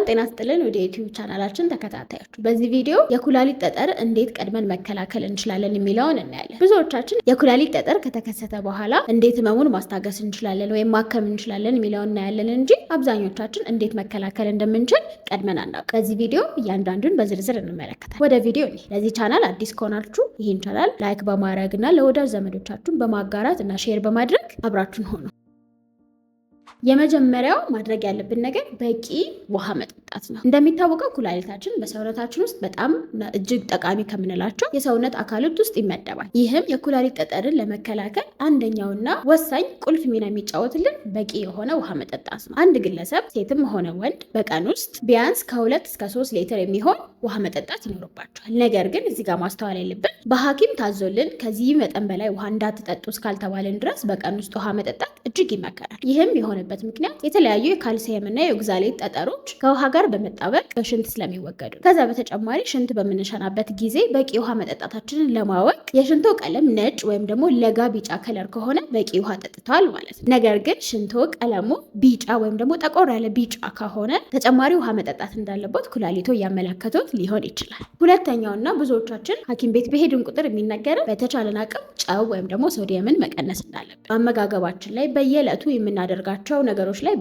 ሰላም ጤና ይስጥልን ወደ ዩቲዩብ ቻናላችን ተከታታዮች፣ በዚህ ቪዲዮ የኩላሊት ጠጠር እንዴት ቀድመን መከላከል እንችላለን የሚለውን እናያለን። ብዙዎቻችን የኩላሊት ጠጠር ከተከሰተ በኋላ እንዴት ህመሙን ማስታገስ እንችላለን ወይም ማከም እንችላለን የሚለውን እናያለን እንጂ አብዛኞቻችን እንዴት መከላከል እንደምንችል ቀድመን አናውቅም። በዚህ ቪዲዮ እያንዳንዱን በዝርዝር እንመለከታለን። ወደ ቪዲዮ ለዚህ ቻናል አዲስ ከሆናችሁ ይህን ቻናል ላይክ በማድረግ እና ለወዳጅ ዘመዶቻችሁን በማጋራት እና ሼር በማድረግ አብራችሁን ሆኑ። የመጀመሪያው ማድረግ ያለብን ነገር በቂ ውሃ መጠጣት ነው። እንደሚታወቀው ኩላሊታችን በሰውነታችን ውስጥ በጣም እጅግ ጠቃሚ ከምንላቸው የሰውነት አካላት ውስጥ ይመደባል። ይህም የኩላሊት ጠጠርን ለመከላከል አንደኛውና ወሳኝ ቁልፍ ሚና የሚጫወትልን በቂ የሆነ ውሃ መጠጣት ነው። አንድ ግለሰብ ሴትም ሆነ ወንድ በቀን ውስጥ ቢያንስ ከ2 እስከ 3 ሊትር የሚሆን ውሃ መጠጣት ይኖርባቸዋል። ነገር ግን እዚህ ጋር ማስተዋል ያለብን በሐኪም ታዞልን ከዚህ መጠን በላይ ውሃ እንዳትጠጡ እስካልተባልን ድረስ በቀን ውስጥ ውሃ መጠጣት እጅግ ይመከራል። ይህም የሆነበት ምክንያት የተለያዩ የካልሲየም እና የኦግዛሌት ጠጠሮች ከውሃ ጋር በመጣበቅ በሽንት ስለሚወገዱ፣ ከዛ በተጨማሪ ሽንት በምንሸናበት ጊዜ በቂ ውሃ መጠጣታችንን ለማወቅ የሽንቶ ቀለም ነጭ ወይም ደግሞ ለጋ ቢጫ ከለር ከሆነ በቂ ውሃ ጠጥተዋል ማለት ነው። ነገር ግን ሽንቶ ቀለሙ ቢጫ ወይም ደግሞ ጠቆር ያለ ቢጫ ከሆነ ተጨማሪ ውሃ መጠጣት እንዳለበት ኩላሊቶ እያመለከቱት ሊሆን ይችላል። ሁለተኛውና ብዙዎቻችን ሐኪም ቤት በሄድን ቁጥር የሚነገረን በተቻለን አቅም ጨው ወይም ደግሞ ሶዲየምን መቀነስ እንዳለብን፣ አመጋገባችን ላይ በየዕለቱ የምናደርጋቸው ነገሮች ላይ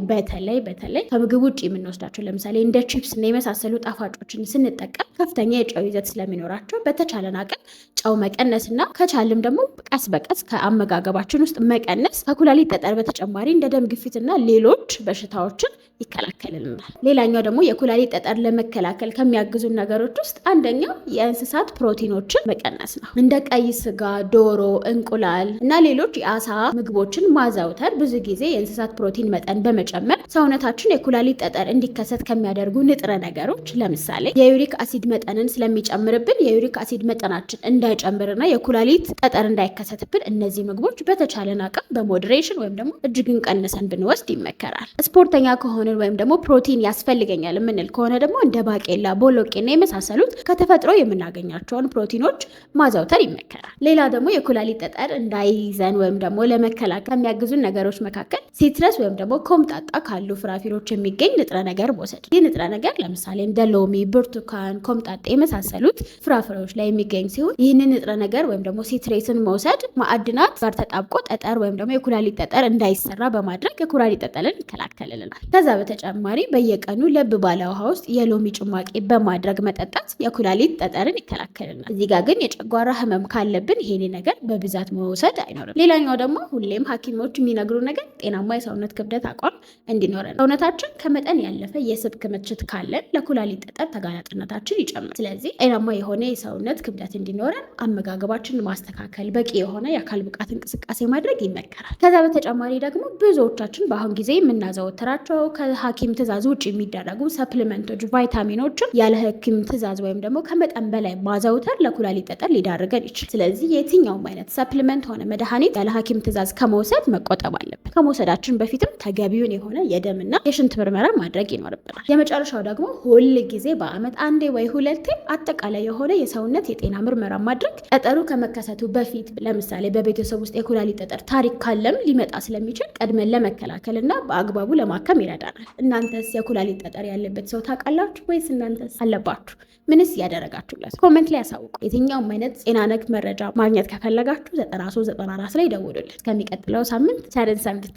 በተለይ ከምግብ ውጭ የምንወስዳቸው ለምሳሌ እንደ ቺፕስ እና የመሳሰሉ ጣፋጮችን ስንጠቀም ከፍተኛ የጨው ይዘት ስለሚኖራቸው በተቻለን አቅም ጨው መቀነስና ከቻልም ደግሞ ቀስ በቀስ ከአመጋገባችን ውስጥ መቀነስ ከኩላሊት ጠጠር በተጨማሪ እንደ ደም ግፊትና ሌሎች በሽታዎችን ይከላከልልናል። ሌላኛው ደግሞ የኩላሊት ጠጠር ለመከላከል ከሚያግዙ ነገሮች ውስጥ አንደኛው የእንስሳት ፕሮቲኖችን መቀነስ ነው። እንደ ቀይ ስጋ፣ ዶሮ፣ እንቁላል እና ሌሎች የአሳ ምግቦችን ማዘውተር ብዙ ጊዜ የእንስሳት ፕሮቲን መጠን በመጨመር ሰውነታችን የኩላሊት ጠጠር እንዲከሰት ከሚያደርጉ ንጥረ ነገሮች ለምሳሌ የዩሪክ አሲድ መጠንን ስለሚጨምርብን የዩሪክ አሲድ መጠናችን እንዳይጨምርና የኩላሊት ጠጠር እንዳይከሰትብን እነዚህ ምግቦች በተቻለን አቅም በሞዴሬሽን ወይም ደግሞ እጅግን ቀንሰን ብንወስድ ይመከራል። ስፖርተኛ ከሆነ ወይም ደግሞ ፕሮቲን ያስፈልገኛል የምንል ከሆነ ደግሞ እንደ ባቄላ፣ ቦሎቄና የመሳሰሉት ከተፈጥሮ የምናገኛቸውን ፕሮቲኖች ማዘውተር ይመከራል። ሌላ ደግሞ የኩላሊት ጠጠር እንዳይዘን ወይም ደግሞ ለመከላከል ከሚያግዙን ነገሮች መካከል ሲትረስ ወይም ደግሞ ኮምጣጣ ካሉ ፍራፍሬዎች የሚገኝ ንጥረ ነገር መውሰድ። ይህ ንጥረ ነገር ለምሳሌ እንደ ሎሚ፣ ብርቱካን፣ ኮምጣጤ የመሳሰሉት ፍራፍሬዎች ላይ የሚገኝ ሲሆን ይህንን ንጥረ ነገር ወይም ደግሞ ሲትሬስን መውሰድ ማዕድናት ጋር ተጣብቆ ጠጠር ወይም ደግሞ የኩላሊት ጠጠር እንዳይሰራ በማድረግ የኩላሊት ጠጠርን ይከላከልልናል። ከዛ በተጨማሪ በየቀኑ ለብ ባለ ውሃ ውስጥ የሎሚ ጭማቂ በማድረግ መጠጣት የኩላሊት ጠጠርን ይከላከልናል። እዚህ ጋር ግን የጨጓራ ህመም ካለብን ይሄን ነገር በብዛት መውሰድ አይኖርም። ሌላኛው ደግሞ ሁሌም ሐኪሞች የሚነግሩ ነገር ጤናማ የሰውነት ክብደት አቋም እንዲኖረን። ሰውነታችን ከመጠን ያለፈ የስብ ክምችት ካለን ለኩላሊት ጠጠር ተጋላጭነታችን ይጨምራል። ስለዚህ ጤናማ የሆነ የሰውነት ክብደት እንዲኖረን አመጋገባችንን ማስተካከል፣ በቂ የሆነ የአካል ብቃት እንቅስቃሴ ማድረግ ይመከራል። ከዛ በተጨማሪ ደግሞ ብዙዎቻችን በአሁን ጊዜ የምናዘወትራቸው ከሐኪም ትዕዛዝ ውጭ የሚደረጉ ሰፕሊመንቶች፣ ቫይታሚኖችን ያለ ሐኪም ትዕዛዝ ወይም ደግሞ ከመጠን በላይ ማዘውተር ለኩላሊት ጠጠር ሊዳርገን ይችላል። ስለዚህ የትኛውም አይነት ሰፕሊመንት ሆነ መድኃኒት ያለ ሐኪም ትዕዛዝ ከመውሰድ መቆጠብ አለብን። ከመውሰዳችን በፊትም ተገቢውን የሆነ የደምና የሽንት ምርመራ ማድረግ ይኖርብናል። የመጨረሻው ደግሞ ሁል ጊዜ በአመት አንዴ ወይ ሁለቴ አጠቃላይ የሆነ የሰውነት የጤና ምርመራ ማድረግ ጠጠሩ ከመከሰቱ በፊት ለምሳሌ በቤተሰብ ውስጥ የኩላሊት ጠጠር ታሪክ ካለም ሊመጣ ስለሚችል ቀድመን ለመከላከልና በአግባቡ ለማከም ይረዳናል። እናንተስ የኩላሊት ጠጠር ያለበት ሰው ታውቃላችሁ ወይስ እናንተስ አለባችሁ? ምንስ ያደረጋችሁለት? ኮሜንት ላይ ያሳውቁ። የትኛውም አይነት ጤና ነክ መረጃ ማግኘት ከፈለጋችሁ 9394 ላይ ደውሉልን። እስከሚቀጥለው ሳምንት ቸርን ሰንብት።